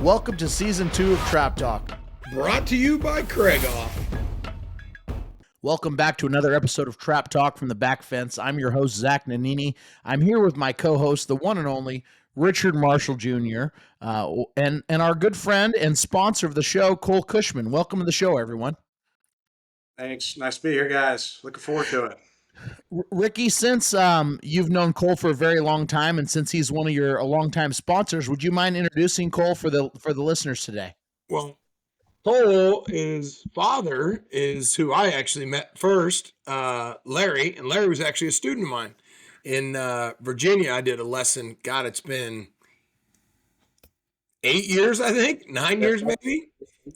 Welcome to Season 2 of Trap Talk. Brought to you by Craigoff. Welcome back to another episode of Trap Talk from the Back Fence. I'm your host, Zach Nannini. I'm here with my co-host, the one and only Richard Marshall Jr., and our good friend and sponsor of the show, Cole Cushman. Welcome to the show, everyone. Thanks. Nice to be here, guys. Looking forward to it. Ricky, since you've known Cole for a very long time, and since he's one of your longtime sponsors, would you mind introducing Cole for the listeners today? Well, Cole's father is who I actually met first, Larry, and Larry was actually a student of mine in Virginia. I did a lesson. God, it's been 8 years, I think, 9 years maybe.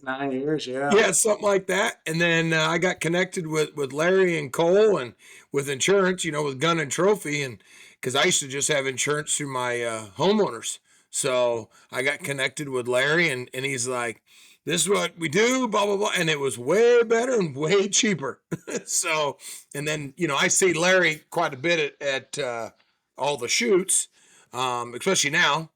9 years, yeah. Yeah, something like that. And then I got connected with Larry and Cole and with insurance, with Gun and Trophy, and because I used to just have insurance through my homeowners. So I got connected with Larry, and he's like, this is what we do, blah, blah, blah. And it was way better and way cheaper. So, and then, I see Larry quite a bit at all the shoots, especially now.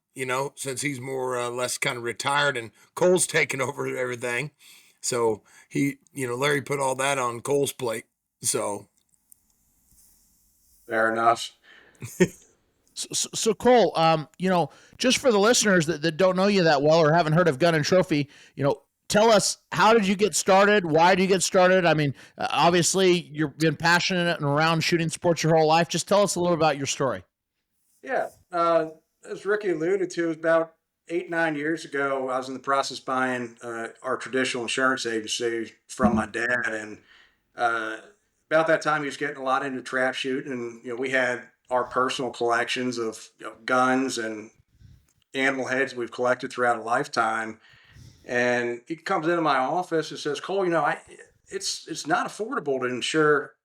Since he's more or less kind of retired and Cole's taken over everything. So Larry put all that on Cole's plate. So. Fair enough. So Cole, just for the listeners that don't know you that well or haven't heard of Gun and Trophy, tell us, how did you get started? Why did you get started? I mean, obviously you've been passionate and around shooting sports your whole life. Just tell us a little about your story. Yeah. As Ricky alluded to, it was about 8-9 years ago. I was in the process of buying our traditional insurance agency from my dad, and about that time he was getting a lot into trap shooting. And we had our personal collections of guns and animal heads we've collected throughout a lifetime. And he comes into my office and says, "Cole, it's not affordable to insure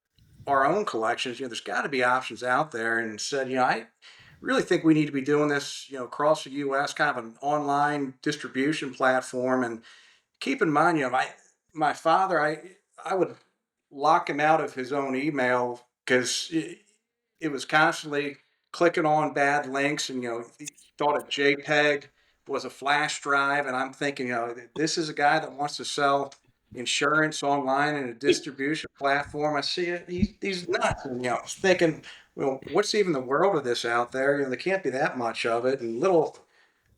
our own collections. There's got to be options out there." And said, I really think we need to be doing this, across the U.S., kind of an online distribution platform. And keep in mind, my father, I would lock him out of his own email because it was constantly clicking on bad links, and he thought a JPEG was a flash drive. And I'm thinking, this is a guy that wants to sell insurance online in a distribution platform. I see it. He's nuts. And, thinking, well, what's even the world of this out there? There can't be that much of it. And little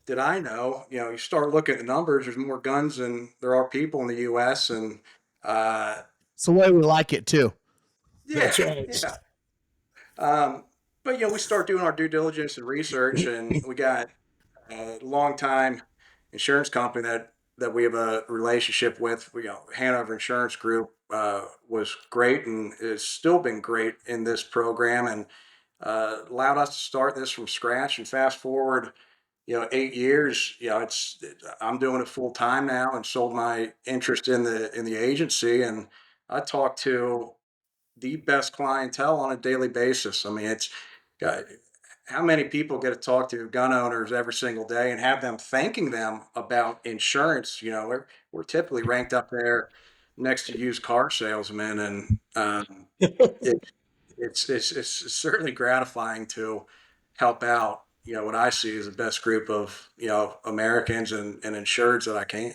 did I know, you start looking at the numbers, there's more guns than there are people in the U.S. And it's the way we like it too. Yeah. But, we start doing our due diligence and research, and we got a long-time insurance company that we have a relationship with. Hanover Insurance Group was great and has still been great in this program, and allowed us to start this from scratch. And fast forward, 8 years, I'm doing it full time now, and sold my interest in the agency. And I talk to the best clientele on a daily basis. I mean, it's how many people get to talk to gun owners every single day and have them thanking them about insurance? We're typically ranked up there next to used car salesmen, and it's certainly gratifying to help out. What I see is the best group of Americans and insureds that I can.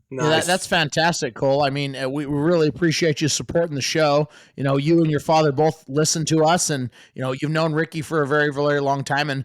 Nice. Yeah, that's fantastic, Cole. I mean, we really appreciate you supporting the show. You and your father both listen to us, and you've known Ricky for a very, very long time, and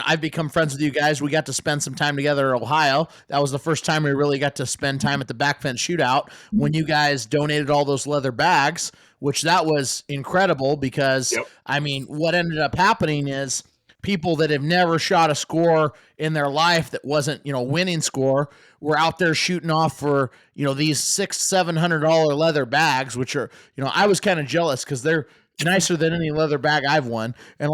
I've become friends with you guys. We got to spend some time together in Ohio. That was the first time we really got to spend time at the Back Fence Shootout when you guys donated all those leather bags, which that was incredible because, yep. I mean, what ended up happening is people that have never shot a score in their life that wasn't, winning score, were out there shooting off for, these $600-700 leather bags, which are, I was kind of jealous because they're nicer than any leather bag I've won. And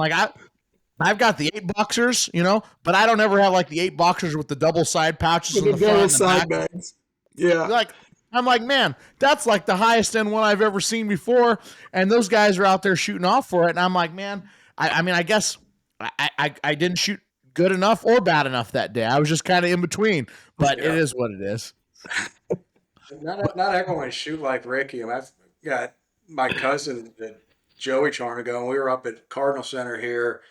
I've got the 8 boxers, but I don't ever have like the 8 boxers with the double side pouches in the front and the side back. Bags. Yeah. I'm like, man, that's like the highest end one I've ever seen before. And those guys are out there shooting off for it. And I'm like, man, I mean, I guess I didn't shoot good enough or bad enough that day. I was just kind of in between, but It is what it is. Not everyone shoot like Ricky. I've got my cousin Joey Charnago, and we were up at Cardinal Center here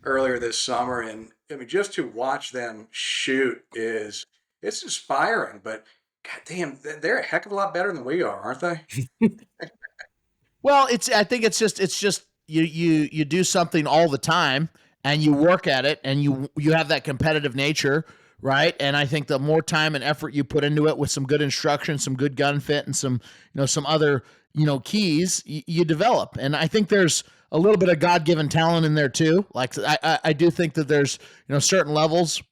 earlier this summer, and I mean, just to watch them shoot it's inspiring. But goddamn, they're a heck of a lot better than we are, aren't they? Well, I think it's just you do something all the time and you work at it and you have that competitive nature, right? And I think the more time and effort you put into it with some good instruction, some good gun fit, and some other keys, you develop. And I think there's a little bit of God given talent in there too. Like I do think that there's certain levels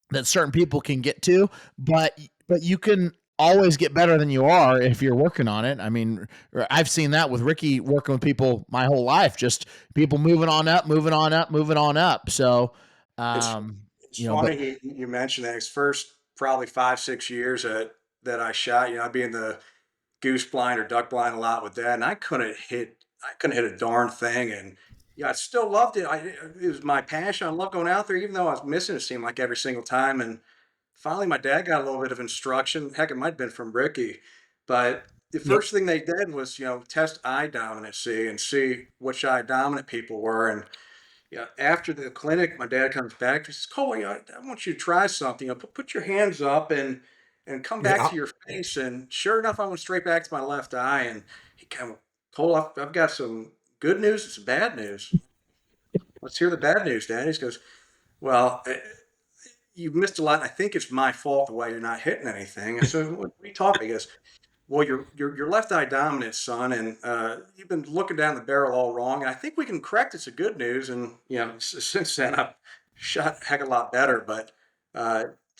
that certain people can get to, but you can always get better than you are if you're working on it. I mean, I've seen that with Ricky working with people my whole life, just people moving on up, moving on up, moving on up. So, It's um, it's but funny you mentioned that. His first probably 5 6 years that I shot, I'd be in the goose blind or duck blind a lot with that, and I couldn't hit a darn thing. And I still loved it. It was my passion. I love going out there, even though I was missing. It seemed like every single time. And finally, my dad got a little bit of instruction. Heck, it might have been from Ricky, but the Yep. first thing they did was test eye dominancy and see which eye dominant people were. And after the clinic, my dad comes back. He says, "Cole, I want you to try something. Put your hands up and come back Yeah. to your face." And sure enough, I went straight back to my left eye. And he kind of, "Cole, I've got some good news and some bad news. Let's hear the bad news, Dad." He goes, "Well, you've missed a lot. And I think it's my fault the way you're not hitting anything." I said, "What are you talking?" He goes, "Well, your left eye dominant, son, and you've been looking down the barrel all wrong. And I think we can correct it to good news." And since then I've shot a heck of a lot better. But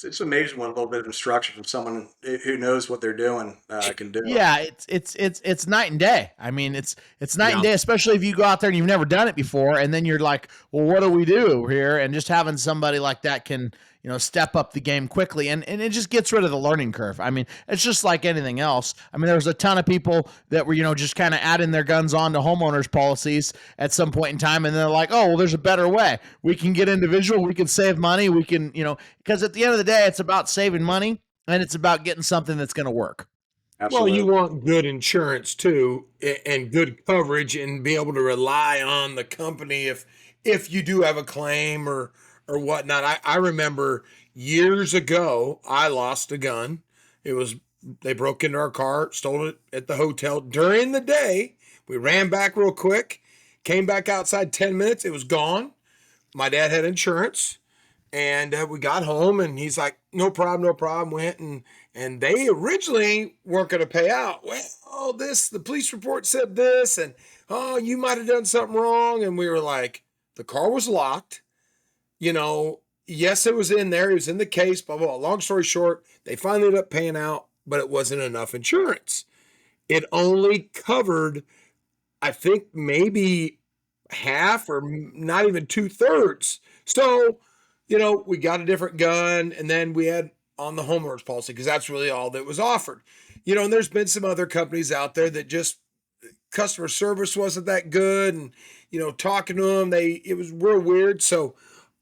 it's amazing what a little bit of instruction from someone who knows what they're doing can do. yeah, it's night and day. I mean, it's night and Yeah. day, especially if you go out there and you've never done it before, and then you're like, well, what do we do here? And just having somebody like that can step up the game quickly, and it just gets rid of the learning curve. I mean, it's just like anything else. I mean, there was a ton of people that were just kind of adding their guns on to homeowners policies at some point in time, and they're like, oh, well, there's a better way. We can get individual, we can save money, we can because at the end of the day, it's about saving money and it's about getting something that's going to work. Well, you Absolutely. want good insurance too, and good coverage, and be able to rely on the company if you do have a claim or whatnot. I remember years ago, I lost a gun. It was They broke into our car, stole it at the hotel during the day. We ran back real quick, came back outside 10 minutes. It was gone. My dad had insurance. And we got home, and he's like, "No problem, no problem." Went and they originally weren't going to pay out. Well, oh, the police report said this, and oh, you might have done something wrong. And we were like, the car was locked. Yes, it was in there. It was in the case. Blah blah. Long story short, they finally ended up paying out, but it wasn't enough insurance. It only covered, I think, maybe half or not even 2/3. So we got a different gun, and then we had on the homeowners policy because that's really all that was offered. And there's been some other companies out there that just customer service wasn't that good, and talking to them, it was real weird. So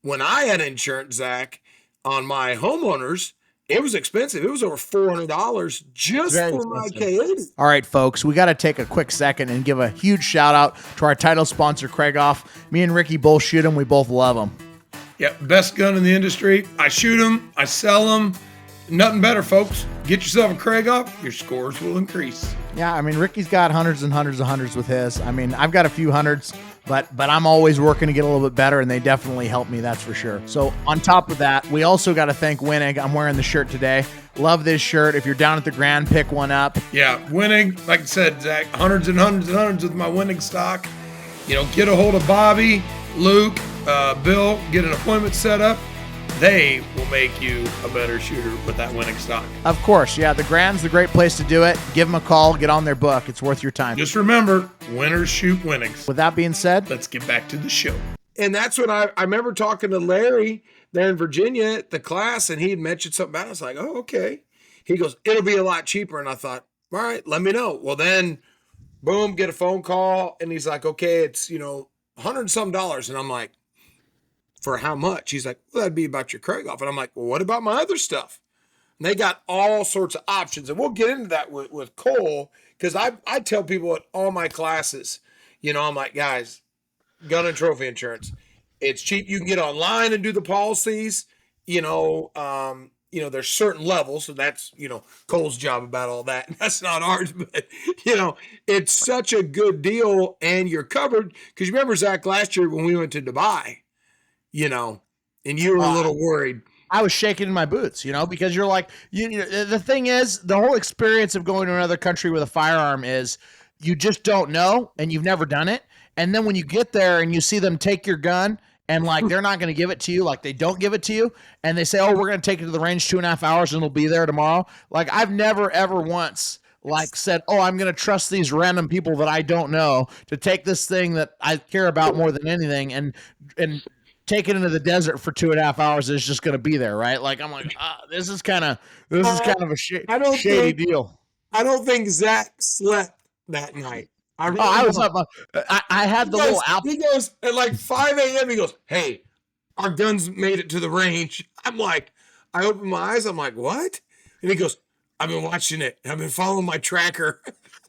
when I had insurance, Zach, on my homeowners, it was expensive. It was over $400 It's just very for my expensive. K80. All right, folks, we got to take a quick second and give a huge shout out to our title sponsor, Craigoff. Me and Ricky both shoot him. We both love him. Yeah, best gun in the industry. I shoot them, I sell them. Nothing better, folks. Get yourself a Craigoff, your scores will increase. Yeah, I mean, Ricky's got hundreds and hundreds of hundreds with his. I mean, I've got a few hundreds, but I'm always working to get a little bit better, and they definitely help me, that's for sure. So on top of that, we also got to thank Winnig. I'm wearing the shirt today. Love this shirt. If you're down at the Grand, pick one up. Yeah, winning, like I said, Zach, hundreds and hundreds and hundreds with my winning stock. Get a hold of Bobby, Luke, Bill, get an appointment set up. They will make you a better shooter with that winning stock. Of course, yeah, the Grand's the great place to do it. Give them a call, get on their book. It's worth your time. Just remember, winners shoot winnings. With that being said, Let's get back to the show. And that's when I remember talking to Larry there in Virginia at the class, and he had mentioned something about it. I was like, oh, okay. He goes, it'll be a lot cheaper. And I thought, all right, let me know. Well, then, boom, get a phone call, and he's like, okay, it's, $100 and some. And I'm like, for how much? He's like, well, that'd be about your Craigoff. And I'm like, well, what about my other stuff? And they got all sorts of options. And we'll get into that with Cole, because I tell people at all my classes, I'm like, guys, gun and trophy insurance, It's cheap. You can get online and do the policies. There's certain levels, so that's Cole's job about all that. That's not ours, but it's such a good deal, and you're covered. Because you remember, Zach, last year when we went to Dubai, you know, and you were a little worried. I was shaking in my boots, because you're like, the thing is, the whole experience of going to another country with a firearm is you just don't know and you've never done it. And then when you get there and you see them take your gun and like they're not going to give it to you, like they don't give it to you, and they say, oh, we're going to take it to the range 2.5 hours and it'll be there tomorrow. Like I've never ever once like said, oh, I'm going to trust these random people that I don't know to take this thing that I care about more than anything and take it into the desert for 2.5 hours is just going to be there, right? Like I'm like, this is kind of a shady deal. I don't think Zach slept that night. I was up. I had the little app. He goes at like 5 a.m. He goes, hey, our guns made it to the range. I'm like, I open my eyes. I'm like, what? And he goes, I've been watching it. I've been following my tracker.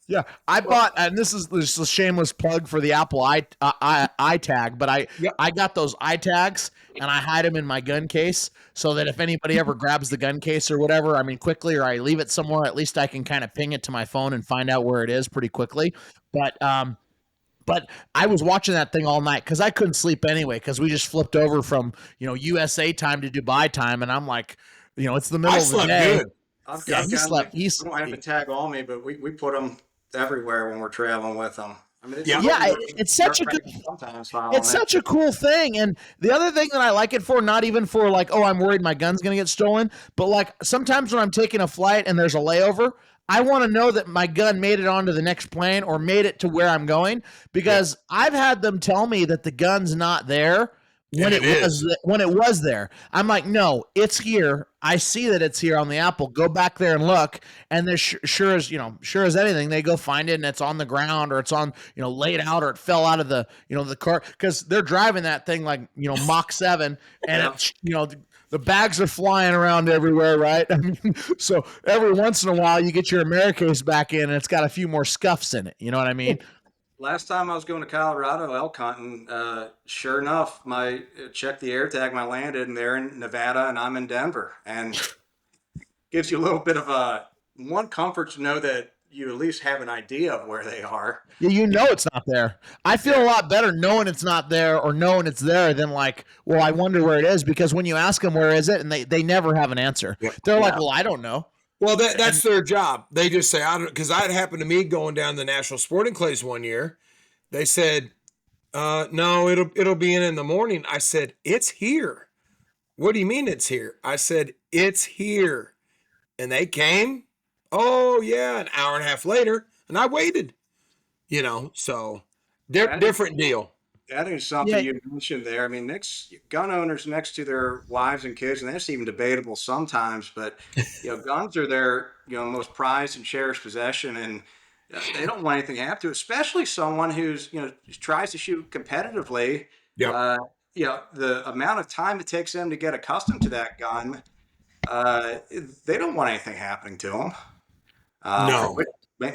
Yeah, I bought, and this is a shameless plug for the Apple iTag, but I got those iTags and I hide them in my gun case so that if anybody ever grabs the gun case or whatever, I mean, quickly, or I leave it somewhere, at least I can kind of ping it to my phone and find out where it is pretty quickly. But I was watching that thing all night because I couldn't sleep anyway because we just flipped over from USA time to Dubai time, and I'm like, it's the middle of the day. Good. He slept. I don't have to tag all me, but we put them everywhere when we're traveling with them. I mean, it's such a good. It's such a cool thing, and the other thing that I like it for, not even for like, oh, I'm worried my gun's gonna get stolen, but like sometimes when I'm taking a flight and there's a layover, I want to know that my gun made it onto the next plane or made it to where I'm going, because I've had them tell me that the gun's not there when it was there. I'm like, no, it's here. I see that it's here on the Apple. Go back there and look, and there's sure as anything, they go find it and it's on the ground or it's on laid out or it fell out of the the car, because they're driving that thing like Mach 7, and it's the bags are flying around everywhere, right? I mean, so every once in a while you get your Americase back in and it's got a few more scuffs in it. You know what I mean? Last time I was going to Colorado elk hunting, sure enough, checked the air tag, I landed, and they're in Nevada, and I'm in Denver, and gives you a little bit of one comfort to know that you at least have an idea of where they are. Yeah, it's not there. I feel a lot better knowing it's not there or knowing it's there than like, well, I wonder where it is, because when you ask them where is it, and they never have an answer. Yeah. They're like, well, I don't know. Well, that's their job. They just say, I don't, because that happened to me going down the National Sporting Clays one year. They said, no, it'll be in the morning. I said, it's here. What do you mean it's here? I said, it's here. And they came. Oh, yeah, an hour and a half later. And I waited, so different deal. That is something you mentioned there. I mean, gun owners next to their wives and kids, and that's even debatable sometimes, but guns are their most prized and cherished possession, and they don't want anything to happen to it, especially someone who's tries to shoot competitively. Yeah. The amount of time it takes them to get accustomed to that gun, they don't want anything happening to them. No.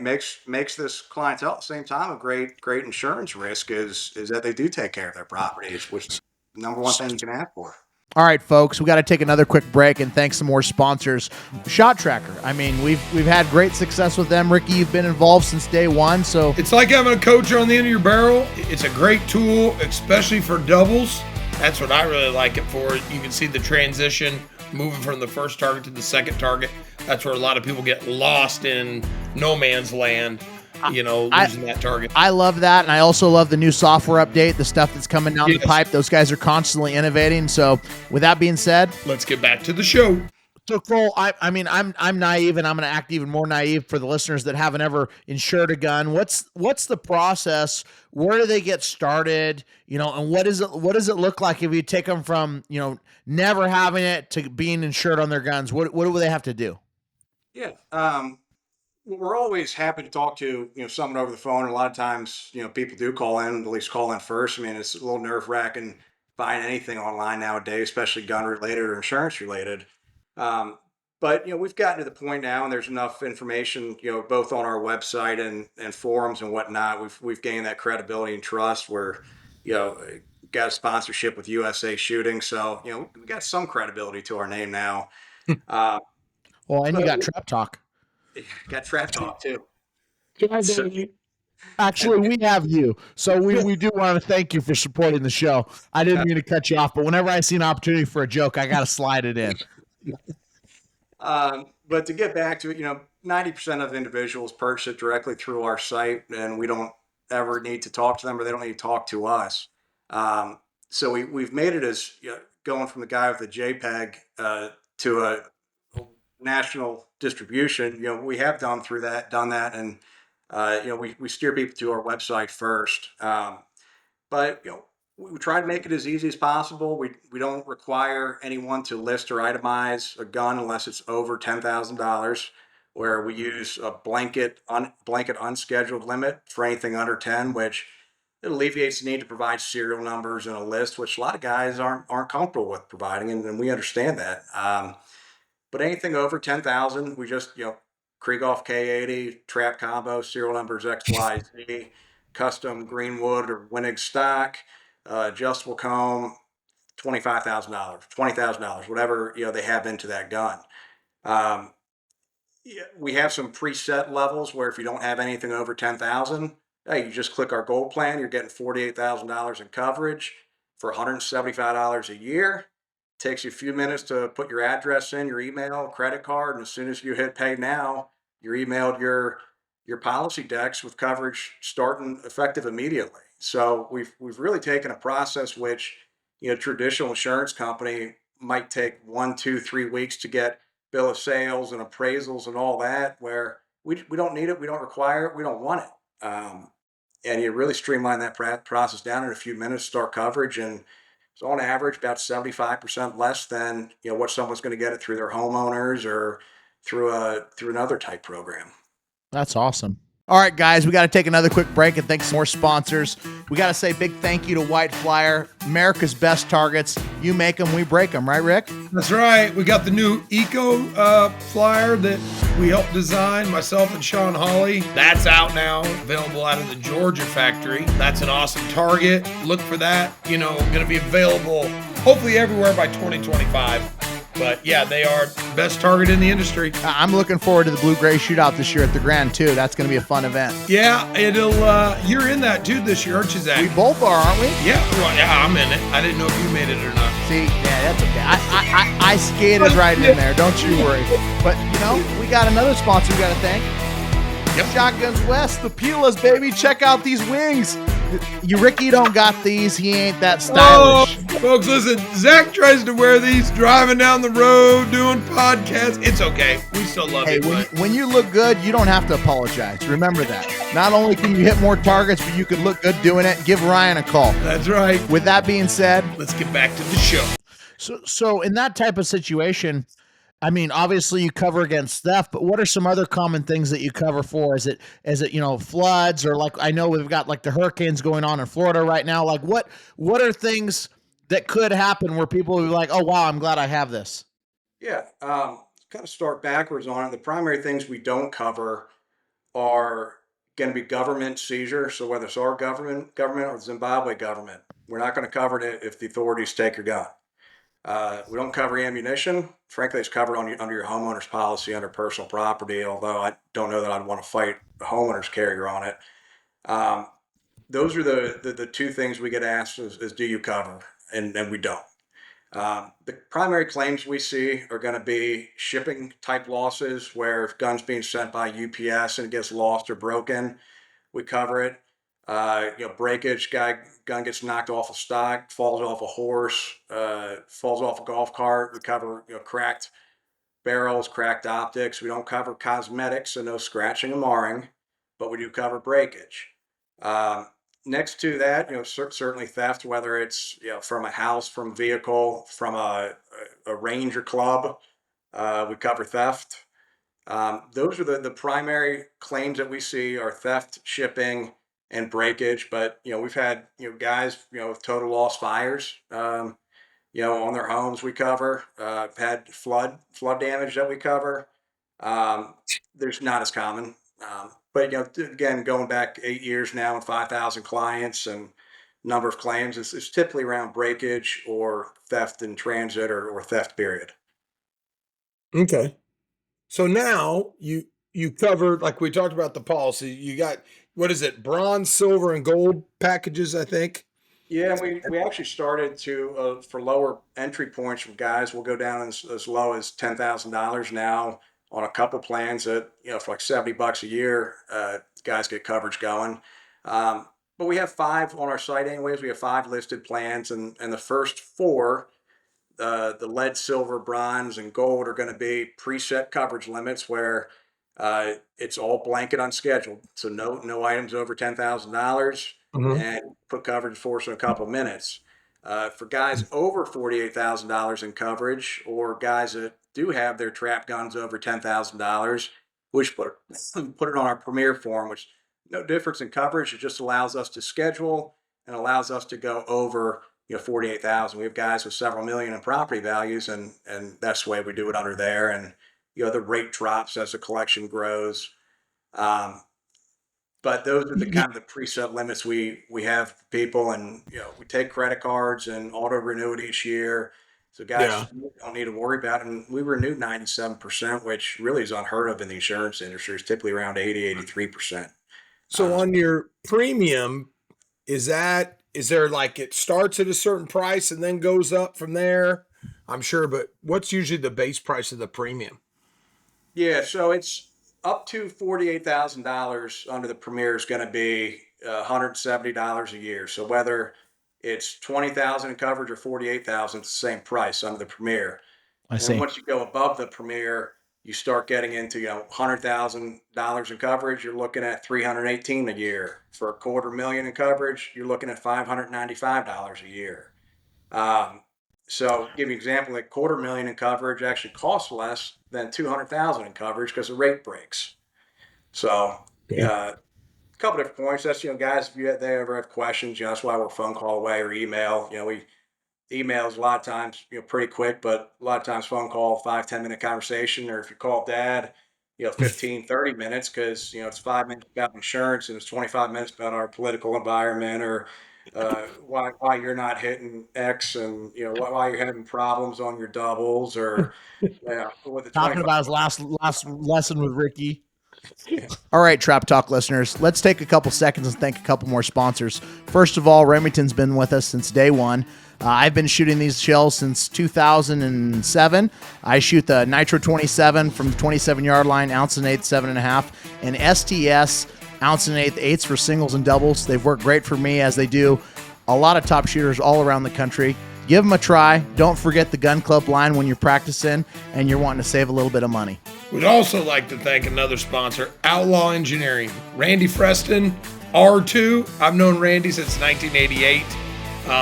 Makes this clientele at the same time a great insurance risk is that they do take care of their properties, which is the number one thing you can ask for. All right, folks, we got to take another quick break and thank some more sponsors. Shot Tracker. I mean, we've had great success with them. Ricky, you've been involved since day one, so it's like having a coach on the end of your barrel. It's a great tool, especially for doubles. That's what I really like it for. You can see the transition moving from the first target to the second target. That's where a lot of people get lost in no man's land, losing that target. I love that, and I also love the new software update, the stuff that's coming down the pipe. Those guys are constantly innovating. So with that being said, let's get back to the show. So Cole, I mean, I'm naive, and I'm going to act even more naive for the listeners that haven't ever insured a gun. What's the process? Where do they get started? And what does it look like if you take them from never having it to being insured on their guns? What do they have to do? Yeah, we're always happy to talk to someone over the phone. And a lot of times, people do call in, at least call in first. I mean, it's a little nerve wracking buying anything online nowadays, especially gun related or insurance related. But we've gotten to the point now, and there's enough information, both on our website and forums and whatnot. We've gained that credibility and trust where, got a sponsorship with USA Shooting, so we got some credibility to our name now. Uh, Well, and you but got we Trap Talk. got Trap Talk too. Yeah, So, baby. Actually, we have you. So we do want to thank you for supporting the show. I didn't mean to cut you off, but whenever I see an opportunity for a joke, I got to slide it in. but to get back to it, 90% of individuals purchase it directly through our site, and we don't ever need to talk to them, or they don't need to talk to us. Um, so we've made it as going from the guy with the JPEG to a national distribution. We have done that, and we steer people to our website first. But we try to make it as easy as possible. We don't require anyone to list or itemize a gun unless it's over $10,000. Where we use a blanket unscheduled limit for anything under 10, which it alleviates the need to provide serial numbers and a list, which a lot of guys aren't comfortable with providing, and we understand that. But anything over 10,000, we just Krieghoff K80 trap combo, serial numbers XYZ, custom Greenwood or Winnig stock, adjustable comb, $25,000, $20,000, whatever they have into that gun. Um, yeah, we have some preset levels where if you don't have anything over 10,000, hey, you just click our gold plan. You're getting $48,000 in coverage for $175 a year. Takes you a few minutes to put your address in, your email, credit card, and as soon as you hit pay now, you're emailed your policy decks with coverage starting effective immediately. So we've really taken a process which traditional insurance company might take 1, 2, 3 weeks to get bill of sales and appraisals and all that, where we don't need it, we don't require it, we don't want it. And you really streamline that process down in a few minutes, start coverage, and it's on average about 75% less than what someone's going to get it through their homeowners or through another type program. That's awesome. All right, guys, we got to take another quick break and thank some more sponsors. We got to say big thank you to White Flyer, America's best targets. You make them, we break them, right, Rick? That's right. We got the new Eco flyer that we helped design, myself and Sean Hawley. That's out now, available out of the Georgia factory. That's an awesome target. Look for that. Going to be available hopefully everywhere by 2025. But yeah, they are best target in the industry. I'm looking forward to the Blue-Gray Shootout this year at the Grand, too. That's going to be a fun event. Yeah, you're in that too this year, aren't you, Zach? We both are, aren't we? Yeah, well, yeah, I'm in it. I didn't know if you made it or not. See, yeah, that's okay. I skated right in there. Don't you worry. But, we got another sponsor we got to thank. Yep. Shotguns West, the Pilas, baby. Check out these wings. Ricky don't got these. He ain't that stylish. Oh, folks, listen. Zach tries to wear these driving down the road, doing podcasts. It's okay. We still love it. When you look good, you don't have to apologize. Remember that. Not only can you hit more targets, but you can look good doing it. Give Ryan a call. That's right. With that being said, let's get back to the show. So in that type of situation, I mean, obviously you cover against theft, but what are some other common things that you cover for? Is it floods, or like I know we've got like the hurricanes going on in Florida right now? Like what are things that could happen where people will be like, oh wow, I'm glad I have this? Yeah, kind of start backwards on it. The primary things we don't cover are going to be government seizure. So whether it's our government or the Zimbabwe government, we're not going to cover it if the authorities take your gun. We don't cover ammunition. Frankly, it's covered under your homeowner's policy under personal property, although I don't know that I'd want to fight the homeowner's carrier on it. Those are the two things we get asked is do you cover? And we don't. The primary claims we see are going to be shipping type losses where if gun's being sent by UPS and it gets lost or broken, we cover it. Breakage, gun gets knocked off a stock, falls off a horse, falls off a golf cart. We cover, cracked barrels, cracked optics. We don't cover cosmetics, so no scratching and marring, but we do cover breakage. Next to that, certainly theft, whether it's from a house, from a vehicle, from a ranger club, we cover theft. Those are the primary claims that we see are theft, shipping, and breakage. But we've had guys with total loss fires on their homes we cover. I've had flood damage that we cover. There's not as common. But again, going back 8 years now and 5,000 clients and number of claims. It's typically around breakage or theft in transit or theft period. Okay. So now you covered, like we talked about the policy. You got, what is it, bronze, silver, and gold packages, I think. Yeah, and we actually started to for lower entry points from guys. We'll go down as low as $10,000 now on a couple plans that for like $70 a year. Guys get coverage going. But we have five on our site anyways. We have five listed plans, and the first four, the lead, silver, bronze, and gold, are going to be preset coverage limits where it's all blanket unscheduled. So no items over $10,000, Mhm. and put coverage for us in a couple minutes. For guys over $48,000 in coverage, or guys that do have their trap guns over $10,000, we should put it on our Premier form, which no difference in coverage. It just allows us to schedule and allows us to go over 48,000. We have guys with several million in property values, and that's the way we do it under there. And the rate drops as the collection grows. Um, but those are the Y- kind of the preset limits we have for people, and we take credit cards and auto renew it each year. So guys Yeah. don't need to worry about it. And we renew 97%, which really is unheard of in the insurance industry. It's typically around 83%. So Uh, on your premium, is there, like, it starts at a certain price and then goes up from there? I'm sure, but what's usually the base price of the premium? Yeah, so it's up to $48,000 under the Premier is going to be $170 a year. So whether it's 20,000 in coverage or 48,000, it's the same price under the Premier. I And then see. once you go above the Premier, you start getting into $100,000 in coverage. You're looking at 318 a year. For a quarter million in coverage, you're looking at $595 a year. Um, so give you an example, like quarter million in coverage actually costs less than 200,000 in coverage because the rate breaks. So, Okay. a couple different points. That's, guys, if they ever have questions, that's why we're phone call away or email. We emails a lot of times, pretty quick, but a lot of times phone call, 5, 10 minute conversation. Or if you call dad, 15, 30 minutes, because, it's 5 minutes about insurance and it's 25 minutes about our political environment, or why you're not hitting X, and, why you're having problems on your doubles, or, with the Talking 25. about his last lesson with Ricky. All right, Trap Talk listeners, let's take a couple seconds and thank a couple more sponsors. First of all, Remington's been with us since day one. I've been shooting these shells since 2007. I shoot the Nitro 27 from the 27-yard line, ounce and eighth, 7.5, and STS ounce and eighth eighths for singles and doubles. They've worked great for me, as they do a lot of top shooters all around the country. Give them a try. Don't forget the gun club line when you're practicing and you're wanting to save a little bit of money. We'd also like to thank another sponsor, Outlaw Engineering. Randy Freston, R2. I've known Randy since 1988.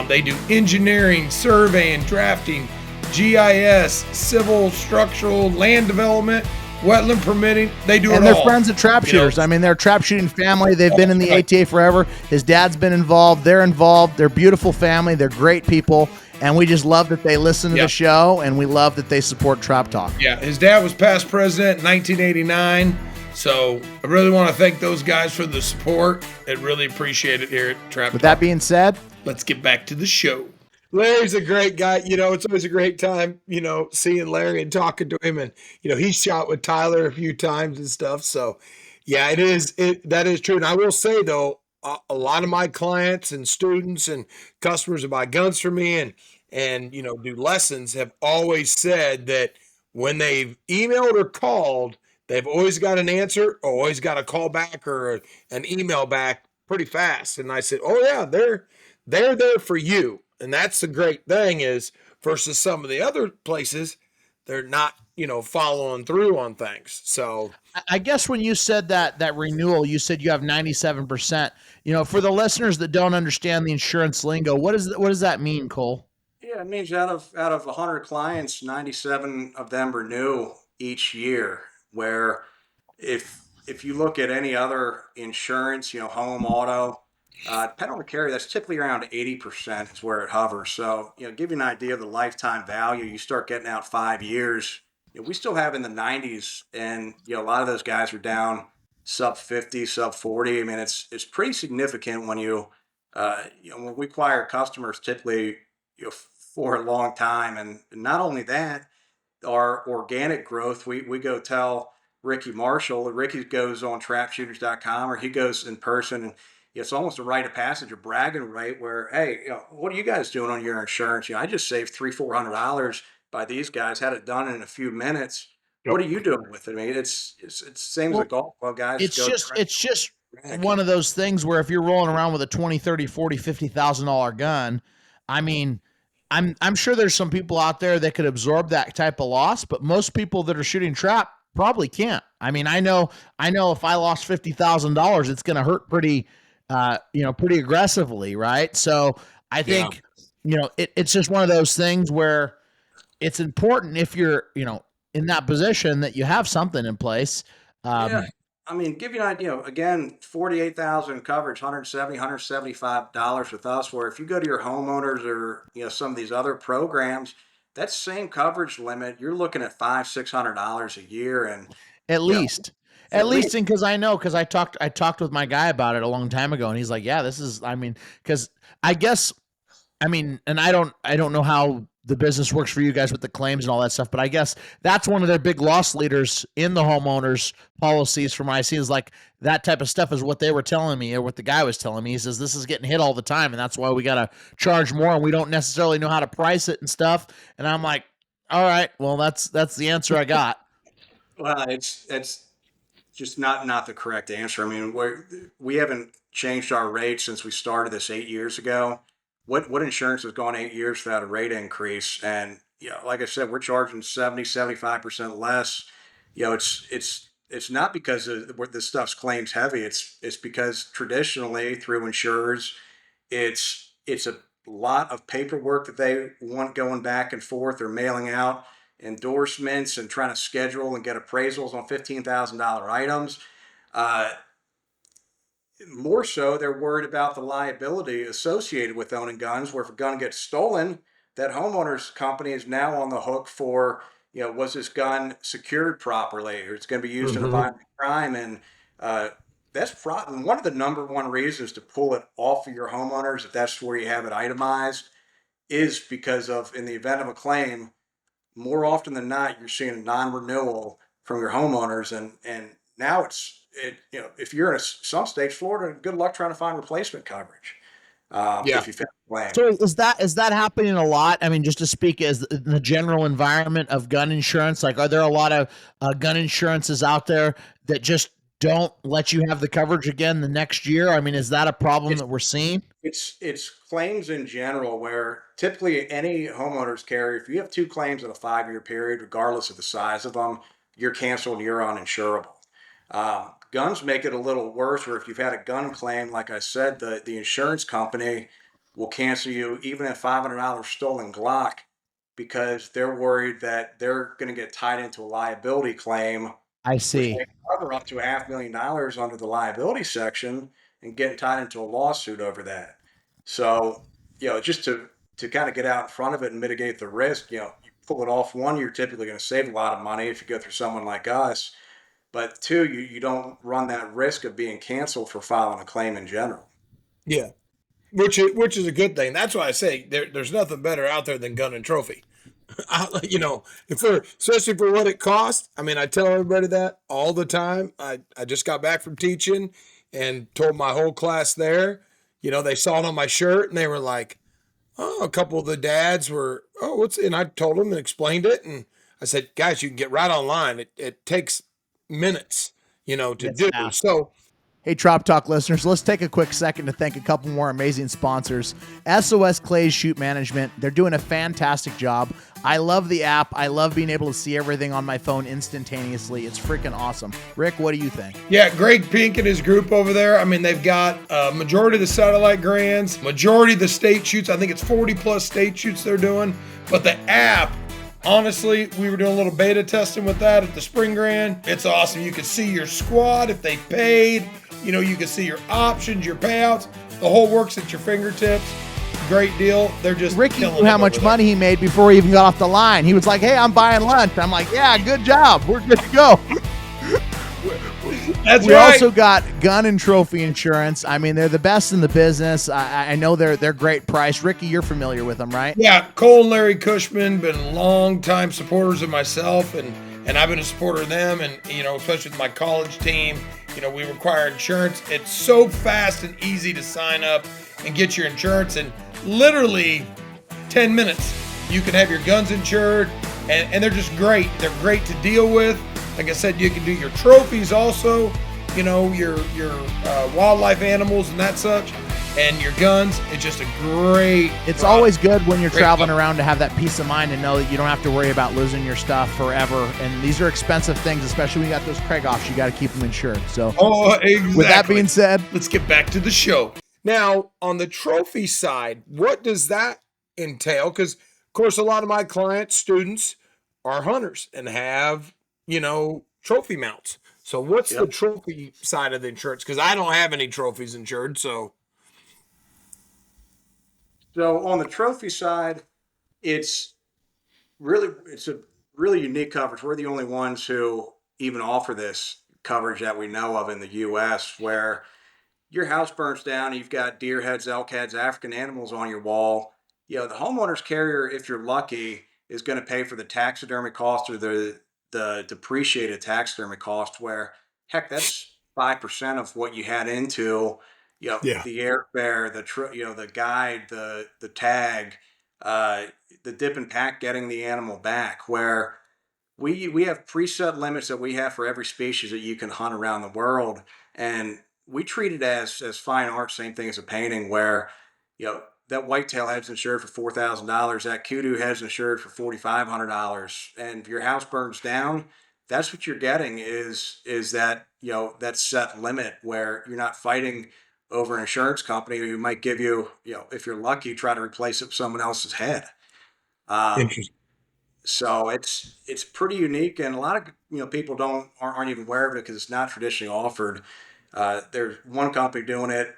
They do engineering, surveying, drafting, GIS, civil, structural, land development, wetland permitting. They do it all. And they're friends of trap shooters. I mean, they're a trap shooting family. They've been in the ATA forever. His dad's been involved. They're involved. They're a beautiful family. They're great people. And we just love that they listen to the show, and we love that they support Trap Talk. Yeah, his dad was past president in 1989. So I really want to thank those guys for the support. I really appreciate it here at Trap Talk. With that being said, let's get back to the show. Larry's a great guy. It's always a great time, seeing Larry and talking to him. And, he's shot with Tyler a few times and stuff. So, yeah, that is true. And I will say, though, a lot of my clients and students and customers that buy guns from me and do lessons have always said that when they've emailed or called, they've always got an answer or always got a call back or an email back pretty fast. And I said, oh, yeah, they're there for you. And that's the great thing, is versus some of the other places, they're not, following through on things. So I guess when you said that renewal, you said you have 97%. For the listeners that don't understand the insurance lingo, what does that mean, Cole? Yeah, it means out of 100 clients, 97 of them renew each year. Where if you look at any other insurance, home, auto, depending on the carrier, that's typically around 80% is where it hovers. So, give you an idea of the lifetime value. You start getting out 5 years. We still have in the 90s, and a lot of those guys are down sub 50, sub 40. I mean, it's pretty significant when you When we acquire customers, typically, for a long time, and not only that, our organic growth, we go tell Ricky Marshall. Ricky goes on trapshooters.com, or he goes in person, and it's almost a rite of passage, a bragging right where, hey, what are you guys doing on your insurance? I just saved $300-400 by these guys, had it done in a few minutes. What Yep. are you doing with it? I mean, it's same as Well, a golf club, guys. it's Go just try. it's just one of those things where if you're rolling around with a 20, 30, 40, $50,000 gun, I mean, I'm sure there's some people out there that could absorb that type of loss, but most people that are shooting trap probably can't. I mean, I know if I lost $50,000, it's going to hurt pretty pretty aggressively, right? So I Yeah. think it's just one of those things where it's important if you're in that position that you have something in place. Yeah. um I mean, give you an idea. Again, 48,000 coverage, 170, $175 with us. Where if you go to your homeowners or some of these other programs, that same coverage limit, you're looking at $500-600 a year, and at you know, least at least. and because I talked with my guy about it a long time ago, and he's like, yeah, this is, I mean, because I guess, I mean, and I don't know how the business works for you guys with the claims and all that stuff, but I guess that's one of their big loss leaders in the homeowners policies from what I see, is like that type of stuff is what they were telling me, or what the guy was telling me. He says this is getting hit all the time, and that's why we got to charge more, and we don't necessarily know how to price it and stuff. And I'm like, all right, well, that's the answer I got. Well, it's just not the correct answer. I mean, we haven't changed our rates since we started this 8 years ago. What insurance has gone 8 years without a rate increase? And like I said, we're charging 70-75% less. It's not because this stuff's claims heavy. It's because traditionally through insurers, it's a lot of paperwork that they want going back and forth, or mailing out endorsements and trying to schedule and get appraisals on $15,000 items. Uh, More so, they're worried about the liability associated with owning guns. Where if a gun gets stolen, that homeowner's company is now on the hook for, was this gun secured properly, or it's going to be used in a Mhm. violent crime? And that's probably one of the number one reasons to pull it off of your homeowners, if that's where you have it itemized, is because of, in the event of a claim, more often than not, you're seeing a non-renewal from your homeowners, and now if you're in some states, Florida, good luck trying to find replacement coverage Yeah. if you fail a claim. So is that happening a lot? I mean, just to speak as the general environment of gun insurance, like are there a lot of gun insurances out there that just don't let you have the coverage again the next year? I mean, is that a problem It's that we're seeing? it's claims in general, where typically any homeowners carrier, if you have two claims in a 5 year period, regardless of the size of them, you're canceled and you're uninsurable. Guns make it a little worse, where if you've had a gun claim, like I said, the insurance company will cancel you even at $500 stolen Glock, because they're worried that they're going to get tied into a liability claim, I which see. may cover up to $500,000 under the liability section, and getting tied into a lawsuit over that. So, just to kind of get out in front of it and mitigate the risk, you pull it off. One, you're typically going to save a lot of money if you go through someone like us. But two, you don't run that risk of being canceled for filing a claim in general. Yeah. Which is a good thing. That's why I say there's nothing better out there than gun and trophy. Especially for what it costs. I mean, I tell everybody that all the time. I just got back from teaching and told my whole class there. They saw it on my shirt and they were like, "Oh," a couple of the dads were, "Oh, what's?" And I told them and explained it, and I said, "Guys, you can get right online. It takes minutes, to It's do." fast. So Hey, Trop Talk listeners, let's take a quick second to thank a couple more amazing sponsors. SOS Clay's Shoot Management. They're doing a fantastic job. I love the app. I love being able to see everything on my phone instantaneously. It's freaking awesome. Rick, what do you think? yeah, Greg Pink and his group over there. I mean, they've got majority of the satellite grands, majority of the state shoots. I think it's 40 plus state shoots they're doing. But the app, honestly, we were doing a little beta testing with that at the Spring Grand. It's awesome. You can see your squad if they paid. You can see your options, your payouts. The whole works at your fingertips. Great deal. They're just Ricky killing knew how it much over there. money he made before he even got off the line. He was like, hey, I'm buying lunch. I'm like, yeah, good job. We're good to go. That's We right. also got gun and trophy insurance. I mean, they're the best in the business. I know they're great price. Ricky, you're familiar with them, right? Yeah, Cole and Larry Cushman been long-time supporters of myself, and I've been a supporter of them, and especially with my college team. We require insurance. It's so fast and easy to sign up and get your insurance in literally 10 minutes. You can have your guns insured, and they're just great. They're great to deal with. Like I said, you can do your trophies also, your wildlife animals and that such, and your guns. It's just a great. It's always good when you're Great traveling company. around to have that peace of mind and know that you don't have to worry about losing your stuff forever. And these are expensive things, especially when you got those Craig offs. You got to keep them insured. So, Oh, exactly. with that being said, let's get back to the show. Now, on the trophy side, what does that entail? Because, of course, a lot of my clients, students, are hunters and have, trophy mounts. So what's the trophy side of the insurance? Because I don't have any trophies insured. So on the trophy side, it's it's a really unique coverage. We're the only ones who even offer this coverage that we know of in the U.S. where your house burns down, you've got deer heads, elk heads, African animals on your wall. The homeowner's carrier, if you're lucky, is going to pay for the taxidermy cost or the depreciated taxidermy cost. Where heck, that's 5% of what you had into. yeah, The airfare, the guide, the tag, uh, the dip and pack, getting the animal back. Where we have preset limits that we have for every species that you can hunt around the world, and we treat it as fine art, same thing as a painting. Where that whitetail head's insured for $4,000, that kudu head's insured for $4,500, and if your house burns down, that's what you're getting is that that set limit where you're not fighting over an insurance company who might give you, if you're lucky, try to replace it with someone else's head. Um, interesting. so it's pretty unique, and a lot of people aren't even aware of it because it's not traditionally offered. There's one company doing it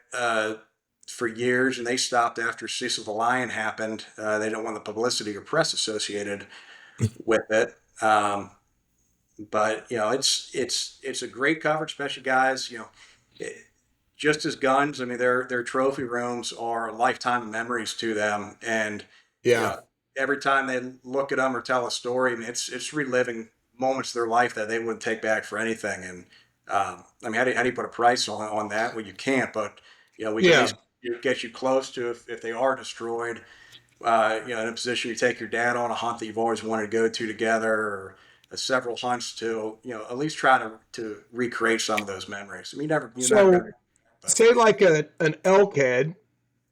for years, and they stopped after Cecil the Lion happened. They don't want the publicity or press associated with it. But it's a great coverage, especially guys. It, just as guns. I mean, their trophy rooms are lifetime memories to them, and you Yeah. know, every time they look at them or tell a story, I mean, it's reliving moments of their life that they wouldn't take back for anything. And I mean, how do you put a price on that? Well, you can't, but we can at Yeah. least get you close to if they are destroyed. In a position you take your dad on a hunt that you've always wanted to go to together, or several hunts to at least try to recreate some of those memories. I mean, you're not So gonna, but say like an elk head,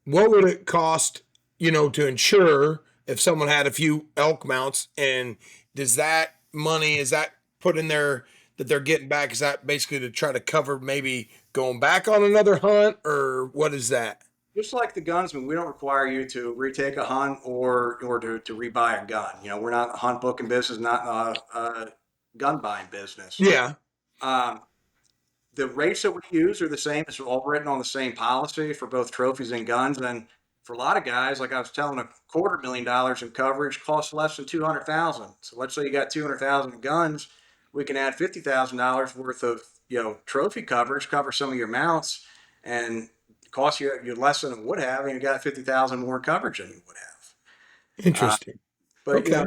what would it cost, to insure if someone had a few elk mounts? And does that money, is that put in there that they're getting back? Is that basically to try to cover maybe going back on another hunt, or what is that? just like the gunsman, we don't require you to retake a hunt or to rebuy a gun. We're not a hunt booking business, not a gun buying business. Yeah. Um, the rates that we use are the same. It's all written on the same policy for both trophies and guns. And for a lot of guys, like I was telling, $250,000 in coverage costs less than 200,000. So let's say you got 200,000 in guns, we can add $50,000 worth of trophy coverage, cover some of your mounts, and cost you less than it would have, and you got 50,000 more coverage than you would have. Uh, Interesting. but Okay.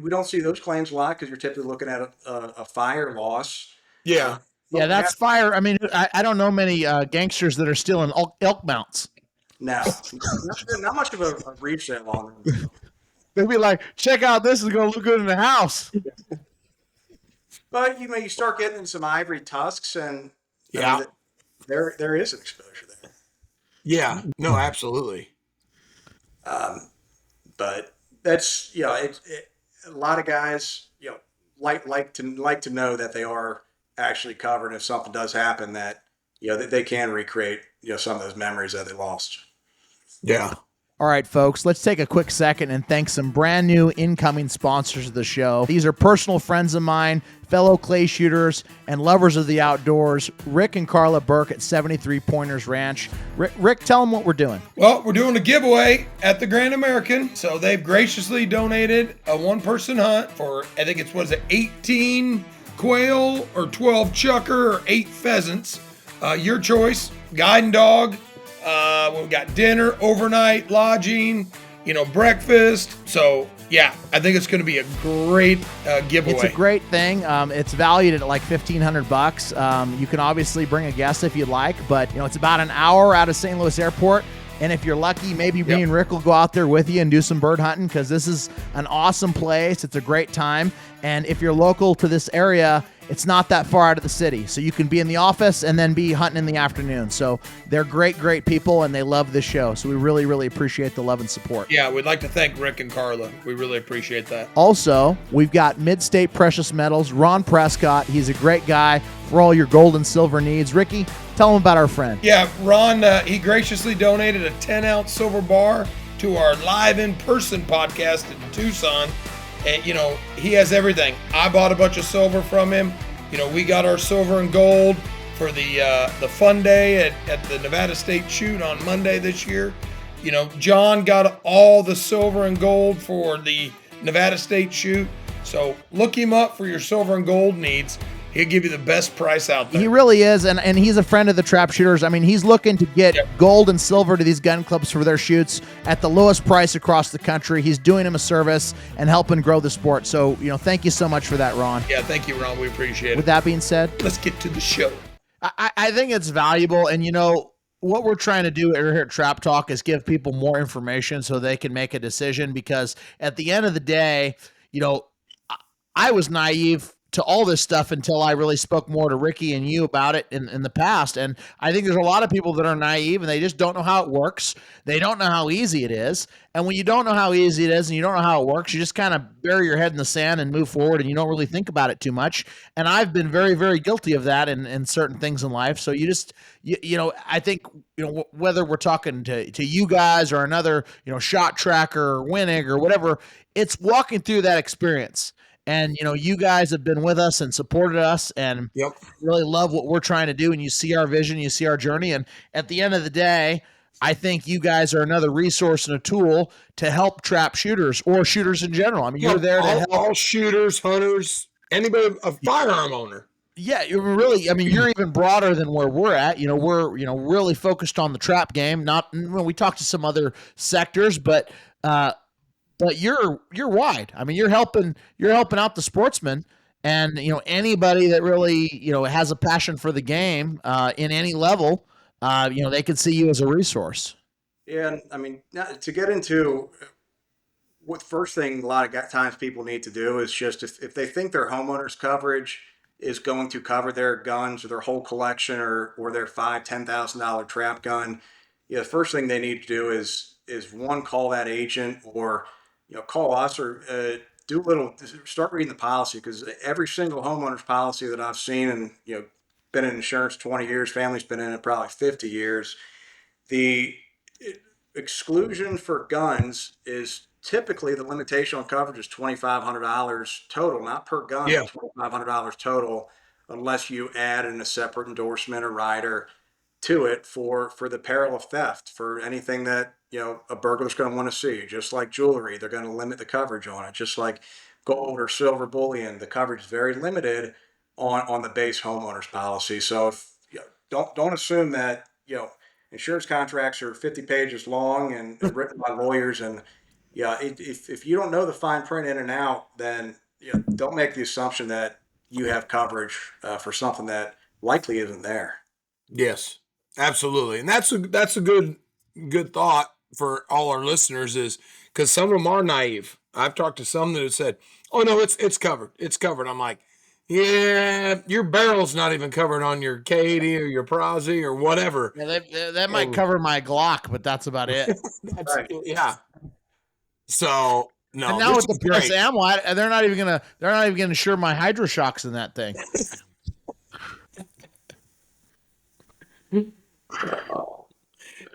we don't see those claims a lot because you're typically looking at a fire loss. Uh, Yeah. yeah, but we have that's fire. I mean, I don't know many gangsters that are stealing elk mounts. No, not much of a resale on them. They'd be like, check out this is going to look good in the house. But you start getting in some ivory tusks, and I mean, Yeah. there is an exposure there. Yeah. No, absolutely. But that's a lot of guys like to know that they are actually covered if something does happen, that that they can recreate some of those memories that they lost. Yeah. All right, folks, let's take a quick second and thank some brand new incoming sponsors of the show. These are personal friends of mine, fellow clay shooters, and lovers of the outdoors, Rick and Carla Burke at 73 Pointers Ranch. Rick, tell them what we're doing. Well, we're doing a giveaway at the Grand American. So they've graciously donated a one-person hunt for, I think it's, 18 quail or 12 chucker or 8 pheasants. Your choice. Guide and dog. We've got dinner, overnight, lodging, breakfast. So, yeah, I think it's going to be a great giveaway. It's a great thing. It's valued at like $1,500. You can obviously bring a guest if you'd like, but it's about an hour out of St. Louis Airport. And if you're lucky, maybe me and Rick will go out there with you and do some bird hunting, because this is an awesome place. It's a great time. And if you're local to this area, it's not that far out of the city. So you can be in the office and then be hunting in the afternoon. So they're great, great people, and they love this show. So we really, really appreciate the love and support. Yeah, we'd like to thank Rick and Carla. We really appreciate that. Also, we've got Mid-State Precious Metals, Ron Prescott. He's a great guy for all your gold and silver needs. Ricky, tell them about our friend. Yeah, Ron, he graciously donated a 10-ounce silver bar to our live in-person podcast in Tucson. And, he has everything. I bought a bunch of silver from him. We got our silver and gold for the fun day at the Nevada State Shoot on Monday this year. John got all the silver and gold for the Nevada State Shoot. So look him up for your silver and gold needs. He'll give you the best price out there. He really is, and he's a friend of the trap shooters. I mean, he's looking to get gold and silver to these gun clubs for their shoots at the lowest price across the country. He's doing them a service and helping grow the sport. So, thank you so much for that, Ron. Yeah, thank you, Ron. We appreciate it. With that being said, let's get to the show. I think it's valuable, and what we're trying to do here at Trap Talk is give people more information so they can make a decision, because at the end of the day, I was naive to all this stuff until I really spoke more to Ricky and you about it in the past. And I think there's a lot of people that are naive and they just don't know how it works. They don't know how easy it is. And when you don't know how easy it is and you don't know how it works, you just kind of bury your head in the sand and move forward, and you don't really think about it too much. And I've been very, very guilty of that in certain things in life. So I think, whether we're talking to you guys or another, shot tracker or Winnig or whatever, it's walking through that experience. And, you guys have been with us and supported us and really love what we're trying to do. And you see our vision, you see our journey. And at the end of the day, I think you guys are another resource and a tool to help trap shooters or shooters in general. I mean, you're there to help all shooters, hunters, anybody, a firearm owner. Yeah, you're even broader than where we're at. We're, really focused on the trap game. We talk to some other sectors, but you're wide. I mean, you're helping out the sportsman, and anybody that really has a passion for the game in any level, they can see you as a resource. Yeah, and I mean, to get into what first thing a lot of times people need to do is just if they think their homeowners coverage is going to cover their guns or their whole collection or their $5,000-$10,000 trap gun, the first thing they need to do is one, call that agent, or call us, or start reading the policy, because every single homeowner's policy that I've seen, and been in insurance 20 years, family's been in it probably 50 years, the exclusion for guns is typically, the limitation on coverage is $2,500 total, not per gun, $2,500 total, unless you add in a separate endorsement or rider to it for the peril of theft, for anything that a burglar's going to want to see. Just like jewelry, they're going to limit the coverage on it. Just like gold or silver bullion, the coverage is very limited on the base homeowner's policy. So don't assume that insurance contracts are 50 pages long and written by lawyers, and if you don't know the fine print in and out, then don't make the assumption that you have coverage for something that likely isn't there. Yes, absolutely, and that's a good thought for all our listeners, is because some of them are naive. I've talked to some that have said, "Oh no, it's covered. It's covered." I'm like, yeah, your barrel's not even covered on your K80 or your Prozzy or whatever. Yeah, that might cover my Glock, but that's about it. Right. Yeah. So no. And now with the plus ammo, they're not even gonna insure my Hydroshocks in that thing.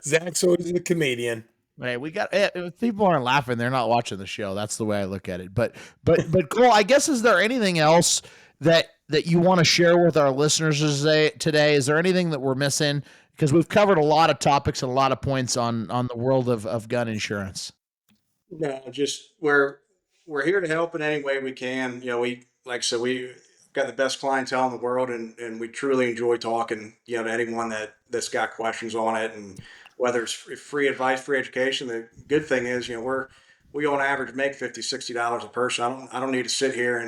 Zach's always a comedian. Hey, if people aren't laughing, they're not watching the show. That's the way I look at it. But Cole, I guess, is there anything else that you want to share with our listeners today? Is there anything that we're missing? Because we've covered a lot of topics and a lot of points on the world of gun insurance. No, just we're here to help in any way we can. We, like I said, we got the best clientele in the world, and we truly enjoy talking, to anyone that's got questions on it, and whether it's free advice, free education. The good thing is, we on average make $50, $60 a person. I don't need to sit here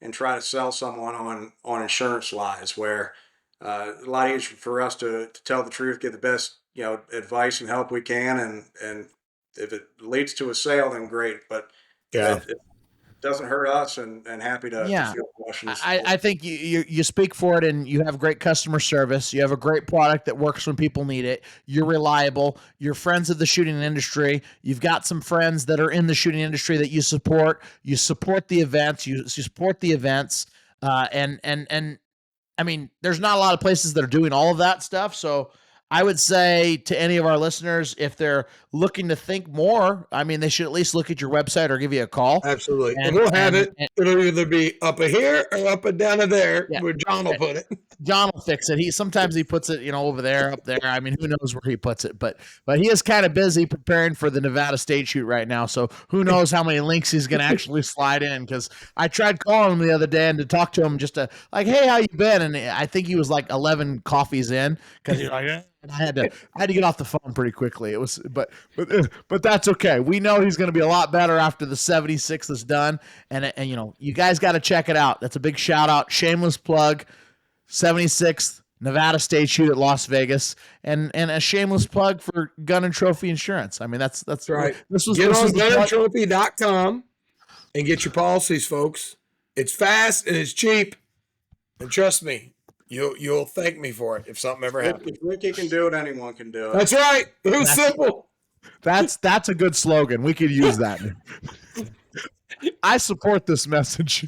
and try to sell someone on insurance lies, where a lot easier for us to tell the truth, get the best, advice and help we can. And if it leads to a sale, then great. But Yeah. it doesn't hurt us, and happy to Yeah. field questions. I think you speak for it, and you have great customer service. You have a great product that works when people need it. You're reliable. You're friends of the shooting industry. You've got some friends that are in the shooting industry that you support. You support the events. You support the events. And I mean, there's not a lot of places that are doing all of that stuff. So I would say to any of our listeners, if they're looking to think more, I mean, they should at least look at your website or give you a call. Absolutely. And we'll have it. It'll either be up a here or up and down there, where John will put it. John will fix it. Sometimes he puts it, over there, up there. I mean, who knows where he puts it, but he is kind of busy preparing for the Nevada State shoot right now. So who knows how many links he's going to actually slide in. Cause I tried calling him the other day and to talk to him just to like, hey, how you been? And I think he was like 11 coffees in, cause he's like, and I had to get off the phone pretty quickly. It was, but that's okay. We know he's going to be a lot better after the 76th is done. And you guys got to check it out. That's a big shout out. Shameless plug. 76th Nevada State shoot at Las Vegas, and a shameless plug for Gun and Trophy Insurance. I mean, that's right. This was get on gunandtrophy.com and get your policies, folks. It's fast and it's cheap, and trust me, you'll thank me for it if something ever happens. If Ricky can do it, anyone can do it. That's right. It was simple. That's a good slogan. We could use that. I support this message.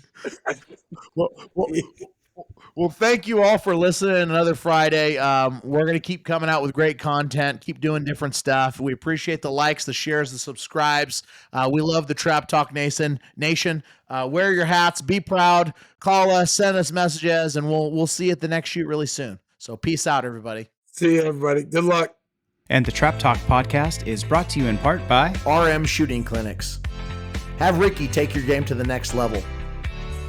Well, thank you all for listening. Another Friday. We're going to keep coming out with great content, keep doing different stuff. We appreciate the likes, the shares, the subscribes. We love the Trap Talk Nation. Wear your hats, be proud, call us, send us messages, and we'll see you at the next shoot really soon. So peace out, everybody. See you, everybody. Good luck. And the Trap Talk podcast is brought to you in part by RM Shooting Clinics. Have Ricky take your game to the next level.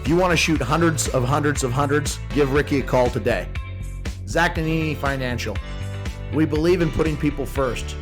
If you want to shoot hundreds, give Ricky a call today. Zach Nannini Financial. We believe in putting people first.